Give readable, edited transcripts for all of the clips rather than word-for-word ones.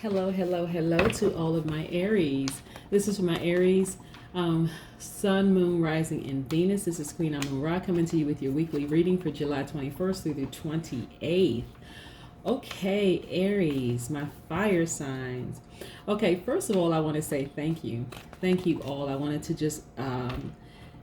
Hello to all of my Aries. This is for my Aries, Sun, Moon, Rising, and Venus. This is Queen Amun Ra coming to you with your weekly reading for July 21st through the 28th. Okay, Aries, my fire signs. Okay, first of all, I want to say thank you. Thank you all. I wanted to just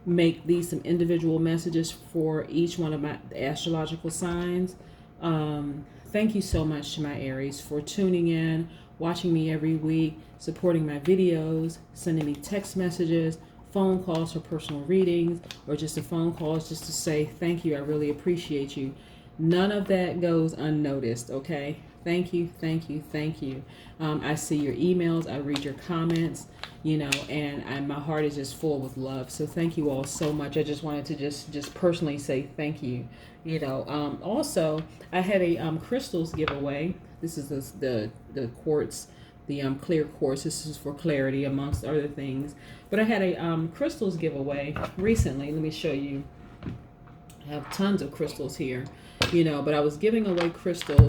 make these some individual messages for each one of my astrological signs. Thank you so much to my Aries for tuning in, watching me every week, supporting my videos, sending me text messages, phone calls for personal readings, or just a phone calls just to say thank you. I really appreciate you. None of that goes unnoticed, okay? Thank you, thank you, thank you. I see your emails, I read your comments, and my heart is just full with love. So thank you all so much. I just wanted to just personally say thank you. Also, I had a crystals giveaway. This is the quartz, the clear quartz. This is for clarity amongst other things. But I had a crystals giveaway recently. Let me show you. I have tons of crystals here, but I was giving away crystals.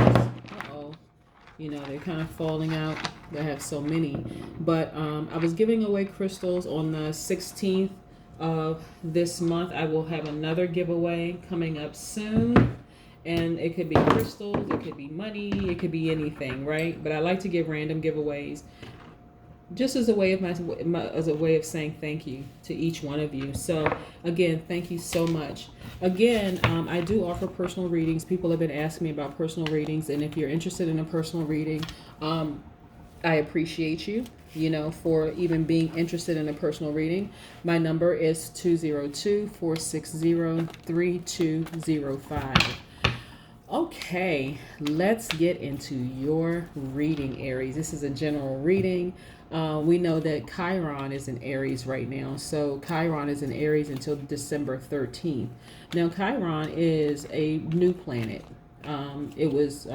They're kind of falling out. I have so many. But I was giving away crystals on the 16th of this month. I will have another giveaway coming up soon. And it could be crystals, it could be money, it could be anything, right? But I like to give random giveaways just as a way of as a way of saying thank you to each one of you. So again, thank you so much. Again, I do offer personal readings. People have been asking me about personal readings, and if you're interested in a personal reading, I appreciate you, for even being interested in a personal reading. My number is 202-460-3205. Okay, let's get into your reading, Aries. This is a general reading. We know that Chiron is in Aries right now. So Chiron is in Aries until December 13th. Now, Chiron is a new planet. It was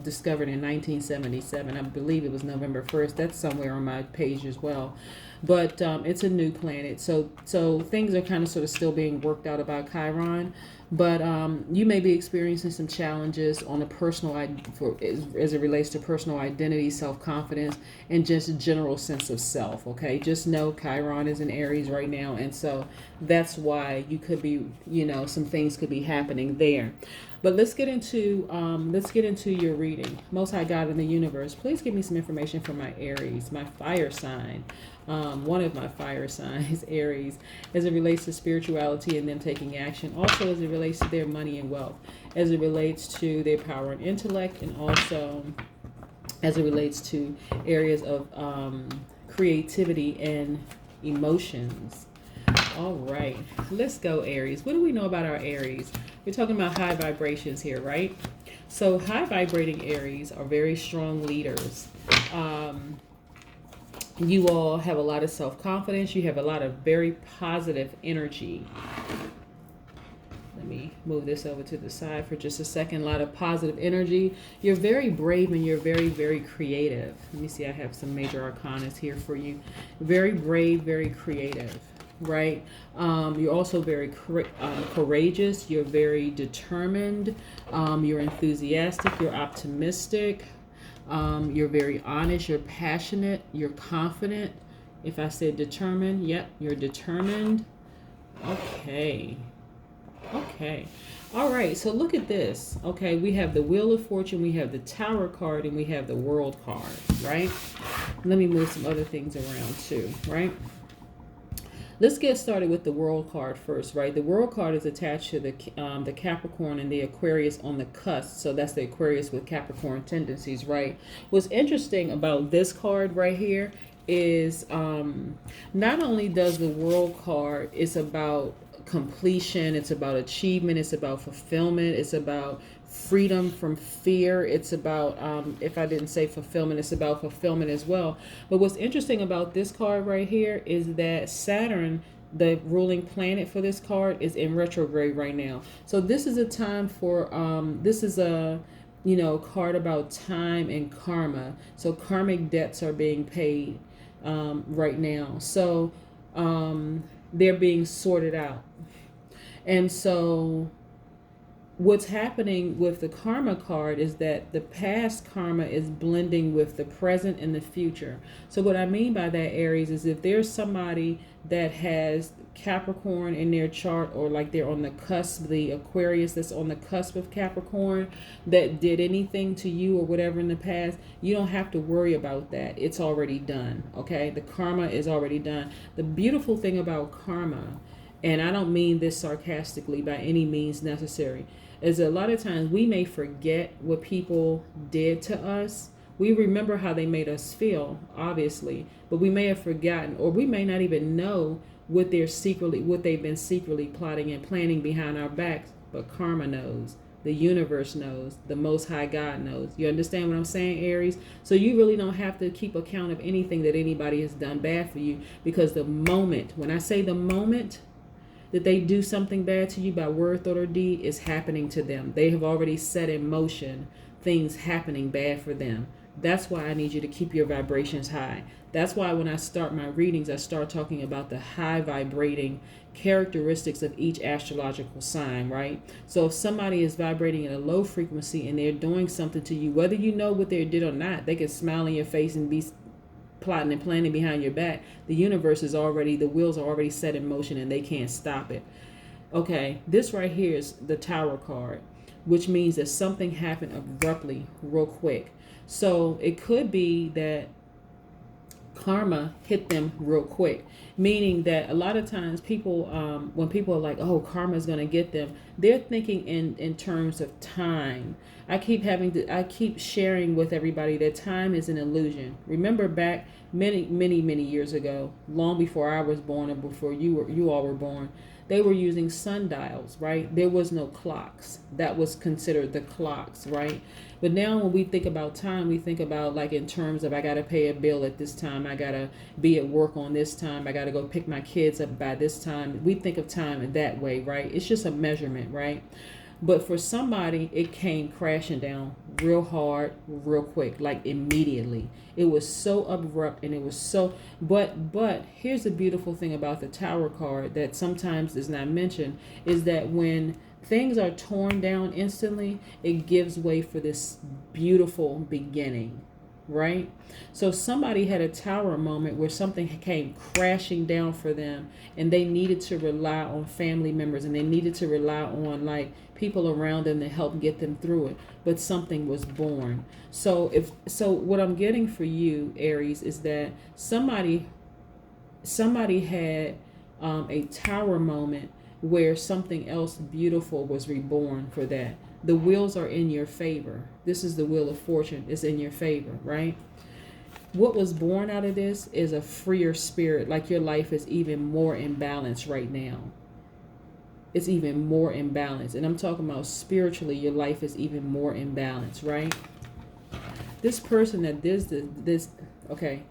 discovered in 1977. I believe it was November 1st. That's somewhere on my page as well. But it's a new planet. So things are kind of sort of still being worked out about Chiron. But you may be experiencing some challenges on a personal, as it relates to personal identity, self-confidence, and just a general sense of self. Okay, just know Chiron is in Aries right now, and so that's why you could be, some things could be happening there. But let's get into your reading. Most High God in the universe, please give me some information for my Aries, my fire sign. One of my fire signs, Aries, as it relates to spirituality and them taking action. Also, as it relates to their money and wealth, as it relates to their power and intellect, and also as it relates to areas of creativity and emotions. All right, let's go, Aries. What do we know about our Aries? We're talking about high vibrations here, right? So high vibrating Aries are very strong leaders. You all have a lot of self-confidence. You have a lot of very positive energy. Let me move this over to the side for just a second. A lot of positive energy. You're very brave and you're very, very creative. Let me see. I have some major arcanas here for you. Very brave, very creative. Right? You're also very courageous. You're very determined. You're enthusiastic. You're optimistic. You're very honest. You're passionate. You're confident. If I said determined, yep, you're determined. Okay. All right. So look at this. Okay. We have the Wheel of Fortune. We have the Tower card, and we have the World card. Right. Let me move some other things around too. Right. Let's get started with the World card first, right? The World card is attached to the Capricorn and the Aquarius on the cusp. So that's the Aquarius with Capricorn tendencies, right? What's interesting about this card right here is not only does the World card, it's about completion, it's about achievement, it's about fulfillment, it's about freedom from fear, it's about if I didn't say fulfillment, it's about fulfillment as well. But what's interesting about this card right here is that Saturn, the ruling planet for this card, is in retrograde right now. So this is a time for this is a card about time and karma. So karmic debts are being paid right now. So they're being sorted out. And so what's happening with the karma card is that the past karma is blending with the present and the future. So what I mean by that, Aries, is if there's somebody that has Capricorn in their chart, or like they're on the cusp, the Aquarius that's on the cusp of Capricorn, that did anything to you or whatever in the past, you don't have to worry about that. It's already done. Okay, the karma is already done. The beautiful thing about karma, and I don't mean this sarcastically by any means necessary, is a lot of times we may forget what people did to us. We remember how they made us feel, obviously, but we may have forgotten, or we may not even know what they've been secretly plotting and planning behind our backs. But karma knows, the universe knows, the Most High God knows. You understand what I'm saying, Aries? So you really don't have to keep account of anything that anybody has done bad for you, because the moment, when I say the moment that they do something bad to you by word, thought, or deed, is happening to them. They have already set in motion things happening bad for them. That's why I need you to keep your vibrations high. That's why when I start my readings, I start talking about the high vibrating characteristics of each astrological sign, right? So if somebody is vibrating at a low frequency and they're doing something to you, whether you know what they did or not, they can smile in your face and be plotting and planning behind your back. The universe is already, the wheels are already set in motion and they can't stop it. Okay, this right here is the Tower card, which means that something happened abruptly, real quick. So it could be that karma hit them real quick, meaning that a lot of times people, when people are like, oh, karma is going to get them, they're thinking in terms of time. I keep sharing with everybody that time is an illusion. Remember back many years ago, long before I was born or before you all were born, they were using sundials, right? There was no clocks. That was considered the clocks, right? But now when we think about time, we think about like in terms of, I got to pay a bill at this time. I got to be at work on this time. I got to go pick my kids up by this time. We think of time in that way, right? It's just a measurement, right? But for somebody, it came crashing down real hard, real quick, like immediately. It was so abrupt, and it was so, but here's the beautiful thing about the Tower card that sometimes is not mentioned, is that when things are torn down instantly, it gives way for this beautiful beginning, right? So somebody had a Tower moment where something came crashing down for them, and they needed to rely on family members, and they needed to rely on like people around them to help get them through it. But something was born. So what I'm getting for you, Aries, is that somebody had a Tower moment where something else beautiful was reborn for that. The wheels are in your favor. This is the wheel of fortune. It's in your favor, right? What was born out of this is a freer spirit, like your life is even more in balance right now. It's even more in balance. And I'm talking about spiritually, your life is even more in balance, right? This person that does this, okay.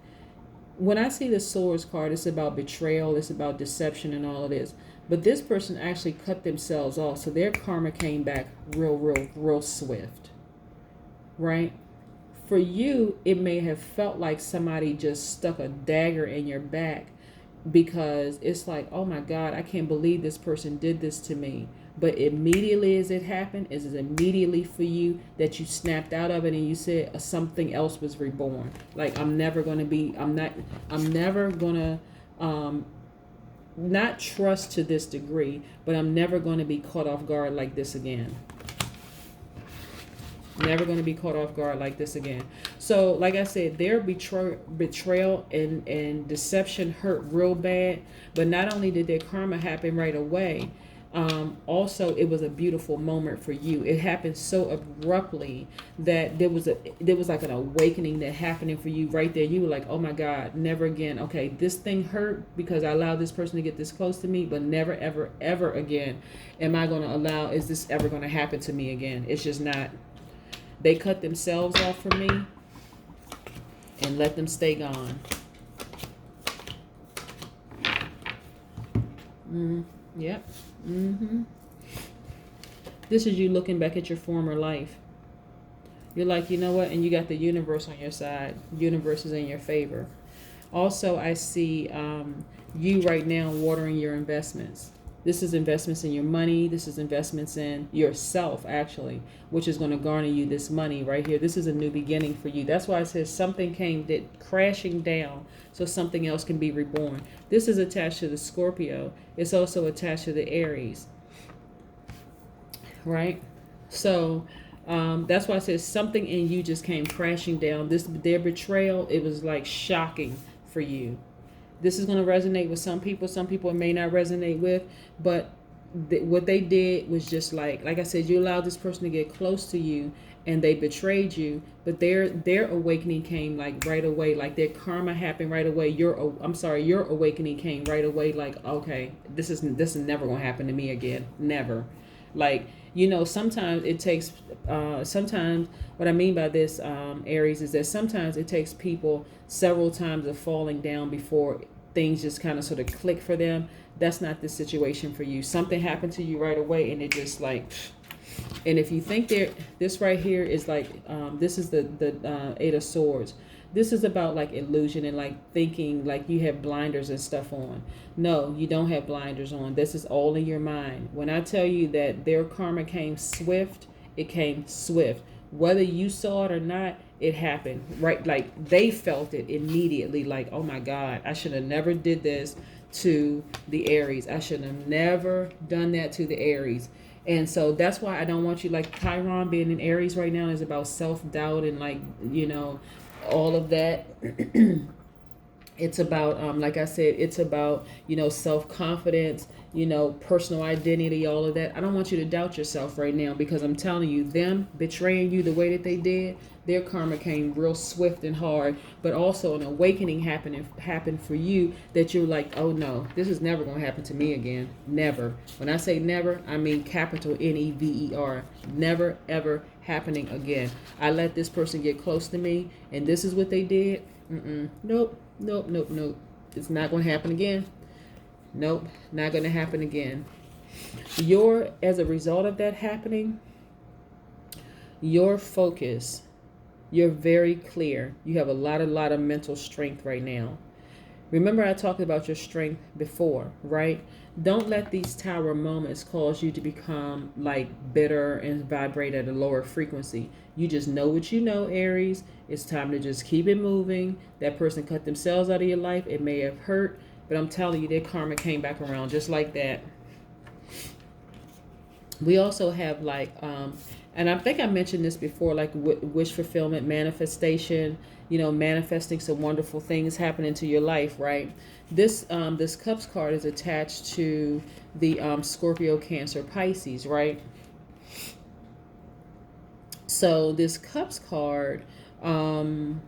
When I see the Swords card, it's about betrayal, it's about deception and all of this. But this person actually cut themselves off, so their karma came back real swift, right? For you, it may have felt like somebody just stuck a dagger in your back, because it's like, oh my God, I can't believe this person did this to me. But immediately as it happened, is immediately for you that you snapped out of it and you said something else was reborn. Like, I'm never going to not trust to this degree, but I'm never going to be caught off guard like this again. Never going to be caught off guard like this again. So, like I said, their betrayal and deception hurt real bad. But not only did their karma happen right away, also it was a beautiful moment for you. It happened so abruptly that there was like an awakening that happening for you right there. You were like, oh my God, never again. Okay, this thing hurt because I allowed this person to get this close to me, but never ever again is this ever going to happen to me again. It's just not. They cut themselves off from me and let them stay gone. Yep. This is you looking back at your former life. You're like, you know what? And you got the universe on your side. Universe is in your favor. Also, I see you right now watering your investments. This is investments in your money. This is investments in yourself, actually, which is going to garner you this money right here. This is a new beginning for you. That's why it says something came crashing down so something else can be reborn. This is attached to the Scorpio. It's also attached to the Aries, right? So that's why it says something in you just came crashing down. Their betrayal, it was like shocking for you. This is going to resonate with some people. Some people it may not resonate with, but what they did was just like I said, you allowed this person to get close to you and they betrayed you, but their awakening came like right away. Like their karma happened right away. Your awakening came right away. Like, okay, this is never going to happen to me again. Never. Like, sometimes it takes, sometimes what I mean by this, Aries, is that sometimes it takes people several times of falling down before things just kind of sort of click for them. That's not the situation for you. Something happened to you right away and it just like, and if you think this right here is like, this is the Eight of Swords. This is about like illusion and like thinking like you have blinders and stuff on. No, you don't have blinders on. This is all in your mind. When I tell you that their karma came swift, it came swift. Whether you saw it or not, it happened, right? Like they felt it immediately. Like, oh my God, I should have never did this to the Aries. I should have never done that to the Aries. And so that's why I don't want you, like Chiron being in Aries right now is about self-doubt and like, all of that. It's about, like I said, it's about, self-confidence, personal identity, all of that. I don't want you to doubt yourself right now because I'm telling you, them betraying you the way that they did, their karma came real swift and hard, but also an awakening happened for you that you're like, oh no, this is never going to happen to me again. Never. When I say never, I mean capital Never. Never, ever happening again. I let this person get close to me and this is what they did. Nope. It's not going to happen again. Nope, not going to happen again. As a result of that happening, your focus, you're very clear. You have a lot of mental strength right now. Remember I talked about your strength before, right? Don't let these tower moments cause you to become like bitter and vibrate at a lower frequency. You just know what you know, Aries. It's time to just keep it moving. That person cut themselves out of your life. It may have hurt, but I'm telling you, their karma came back around just like that. We also have like, and I think I mentioned this before, like wish fulfillment, manifestation, manifesting some wonderful things happening to your life, right? This Cups card is attached to the Scorpio, Cancer, Pisces, right? So this Cups card, the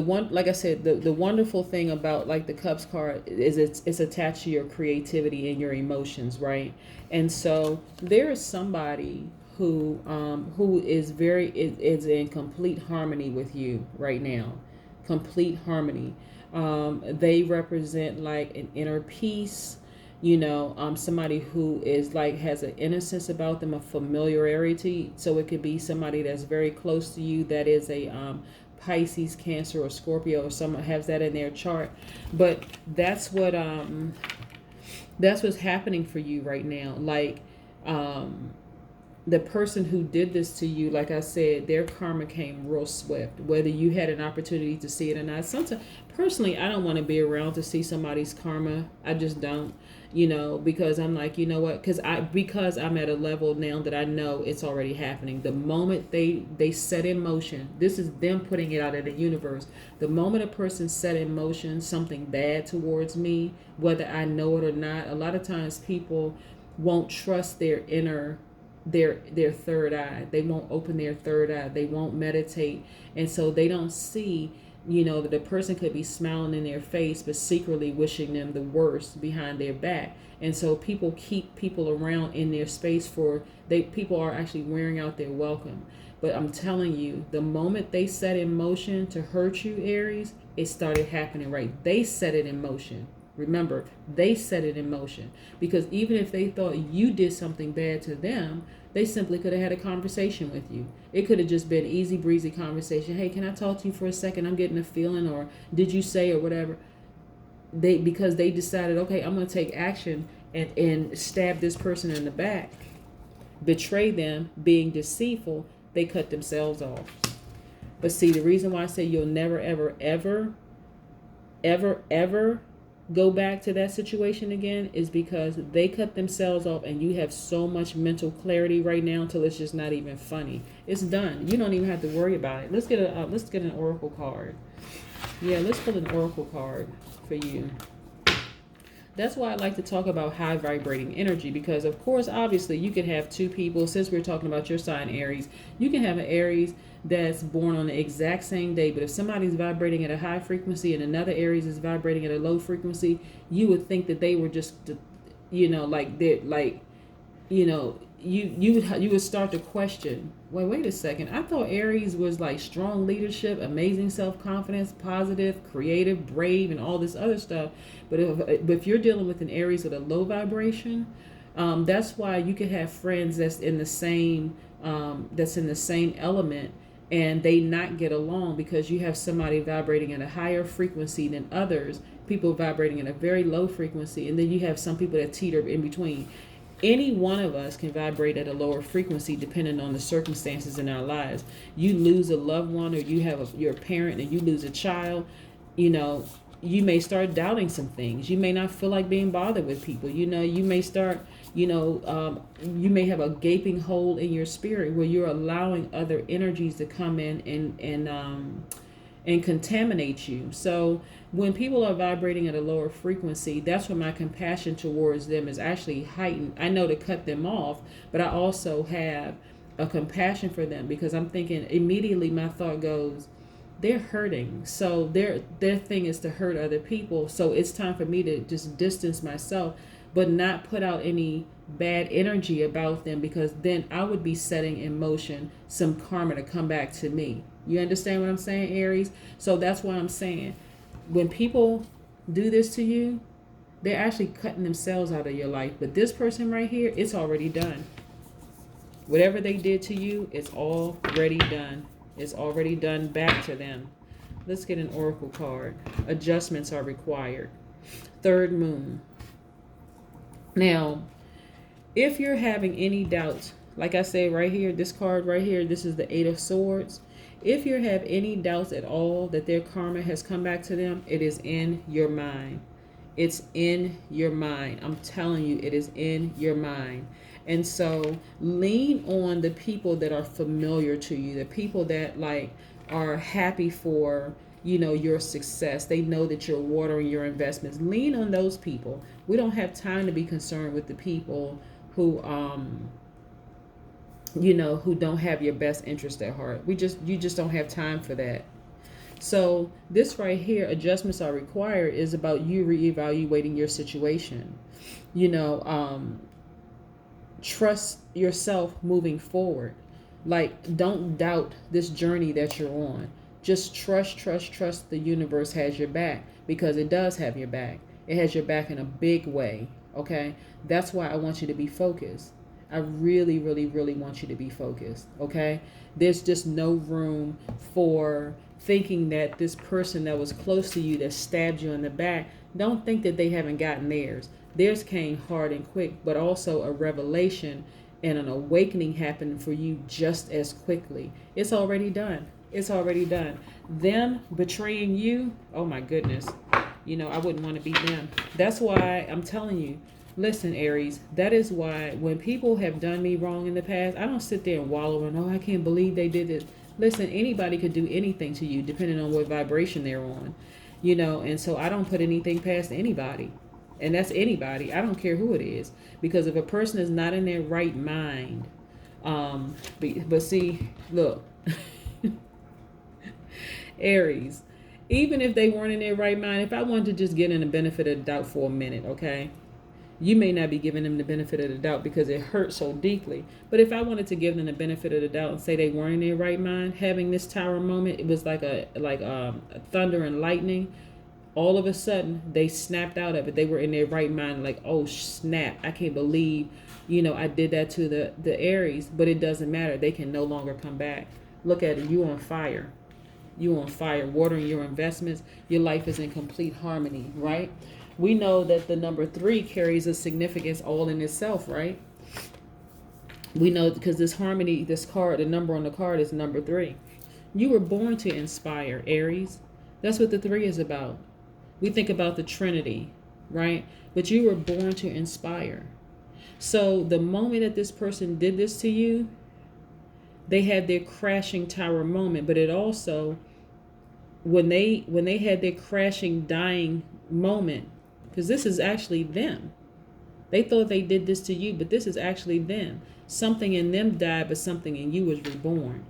one, like I said, the wonderful thing about like the Cups card is it's attached to your creativity and your emotions, right? And so there is somebody who is is in complete harmony with you right now, complete harmony. They represent like an inner peace, somebody who is like has an innocence about them, a familiarity. So it could be somebody that's very close to you that is a Pisces, Cancer, or Scorpio, or someone has that in their chart. But that's what's happening for you right now. Like the person who did this to you, like I said, their karma came real swift, whether you had an opportunity to see it or not. Sometimes, personally, I don't want to be around to see somebody's karma. I just don't, because I'm like, what? Because I'm at a level now that I know it's already happening. The moment they set in motion, this is them putting it out in the universe. The moment a person set in motion something bad towards me, whether I know it or not, a lot of times people won't trust their third eye. They won't open their third eye. They won't meditate. And so they don't see, that the person could be smiling in their face, but secretly wishing them the worst behind their back. And so people keep people around in their space people are actually wearing out their welcome. But I'm telling you, the moment they set in motion to hurt you, Aries, it started happening, right? They set it in motion. Remember, they set it in motion, because even if they thought you did something bad to them, they simply could have had a conversation with you. It could have just been easy breezy conversation. Hey, can I talk to you for a second? I'm getting a feeling, or did you say, or whatever. because they decided, okay, I'm going to take action and stab this person in the back, betray them, being deceitful, they cut themselves off. But see, the reason why I say you'll never, ever, ever, ever, ever go back to that situation again is because they cut themselves off, and you have so much mental clarity right now until it's just not even funny. It's done. You don't even have to worry about it. Let's get an oracle card. Yeah, let's pull an oracle card for you. That's why I like to talk about high vibrating energy, because of course, obviously, you can have two people. Since we're talking about your sign, Aries, you can have an Aries that's born on the exact same day. But if somebody's vibrating at a high frequency and another Aries is vibrating at a low frequency, you would think that they were just, like they're like, you would start to question. Wait a second. I thought Aries was like strong leadership, amazing self-confidence, positive, creative, brave, and all this other stuff. But if you're dealing with an Aries with a low vibration, that's why you could have friends that's in the same element, and they not get along because you have somebody vibrating at a higher frequency than others, people vibrating at a very low frequency, and then you have some people that teeter in between. Any one of us can vibrate at a lower frequency depending on the circumstances in our lives. You lose a loved one, or you have your parent and you lose a child, you may start doubting some things. You may not feel like being bothered with people. You may start, you may have a gaping hole in your spirit where you're allowing other energies to come in and contaminate you. So when people are vibrating at a lower frequency, that's when my compassion towards them is actually heightened. I know to cut them off, but I also have a compassion for them, because I'm thinking immediately, my thought goes, they're hurting. So their thing is to hurt other people. So it's time for me to just distance myself, but not put out any bad energy about them, because then I would be setting in motion some karma to come back to me. You understand what I'm saying, Aries? So that's why I'm saying, when people do this to you, they're actually cutting themselves out of your life. But this person right here, it's already done. Whatever they did to you, it's already done. It's already done back to them. Let's get an oracle card. Adjustments are required. Third moon. Now, if you're having any doubts, like I say right here, this card right here, this is the 8 of Swords. If you have any doubts at all that their karma has come back to them, it is in your mind. It's in your mind. I'm telling you, it is in your mind. And so lean on the people that are familiar to you, the people that are happy for, your success. They know that you're watering your investments. Lean on those people. We don't have time to be concerned with the people who who don't have your best interest at heart. You just don't have time for that. So this right here, adjustments are required, is about you reevaluating your situation. Trust yourself moving forward. Don't doubt this journey that you're on. Just trust the universe has your back, because it does have your back. It has your back in a big way. Okay? That's why I want you to be focused. I really, really, really want you to be focused, okay? There's just no room for thinking that this person that was close to you that stabbed you in the back, don't think that they haven't gotten theirs. Theirs came hard and quick, but also a revelation and an awakening happened for you just as quickly. It's already done. It's already done. Them betraying you, oh my goodness. I wouldn't want to be them. That's why I'm telling you, listen, Aries, that is why when people have done me wrong in the past, I don't sit there and wallow and, I can't believe they did this. Listen, anybody could do anything to you depending on what vibration they're on, and so I don't put anything past anybody. And that's anybody. I don't care who it is. Because if a person is not in their right mind, but see, look, Aries, even if they weren't in their right mind, if I wanted to just get in the benefit of the doubt for a minute, okay? You may not be giving them the benefit of the doubt because it hurts so deeply. But if I wanted to give them the benefit of the doubt and say they weren't in their right mind, having this tower moment, it was like a thunder and lightning. All of a sudden, they snapped out of it. They were in their right mind, like, oh, snap. I can't believe, I did that to the Aries. But it doesn't matter. They can no longer come back. Look at it. You on fire. You on fire, watering your investments. Your life is in complete harmony, right? We know that the number 3 carries a significance all in itself, right? We know because this harmony, this card, the number on the card is number 3. You were born to inspire, Aries. That's what the 3 is about. We think about the Trinity, right? But you were born to inspire. So the moment that this person did this to you, they had their crashing tower moment. But it also, when they had their crashing dying moment, because this is actually them. They thought they did this to you, but this is actually them. Something in them died, but something in you was reborn.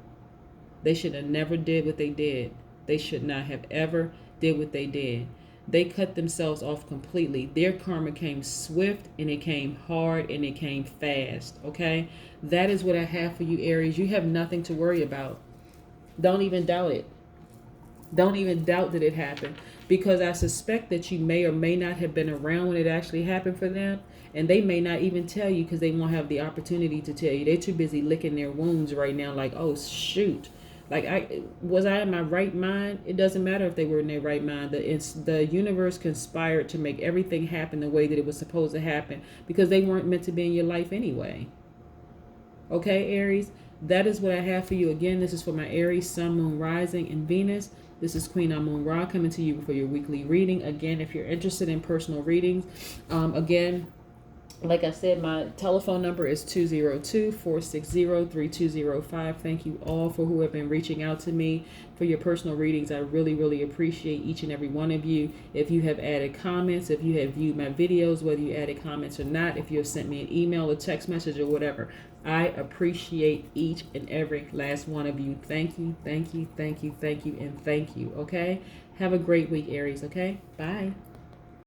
They should have never did what they did. They should not have ever did what they did. They cut themselves off completely. Their karma came swift, and it came hard, and it came fast, okay? That is what I have for you, Aries. You have nothing to worry about. Don't even doubt it. Don't even doubt that it happened, because I suspect that you may or may not have been around when it actually happened for them, and they may not even tell you because they won't have the opportunity to tell you. They're too busy licking their wounds right now like, oh, shoot. Like, was I in my right mind? It doesn't matter if they were in their right mind. The universe conspired to make everything happen the way that it was supposed to happen, because they weren't meant to be in your life anyway. Okay, Aries? That is what I have for you. Again, this is for my Aries, Sun, Moon, Rising, and Venus. This is Queen Amun Ra coming to you for your weekly reading. Again, if you're interested in personal readings, again, like I said, my telephone number is 202-460-3205. Thank you all for who have been reaching out to me for your personal readings. I really, really appreciate each and every one of you. If you have added comments, if you have viewed my videos, whether you added comments or not, if you have sent me an email, a text message, or whatever, I appreciate each and every last one of you. Thank you, thank you, thank you, thank you, and thank you, okay? Have a great week, Aries, okay? Bye.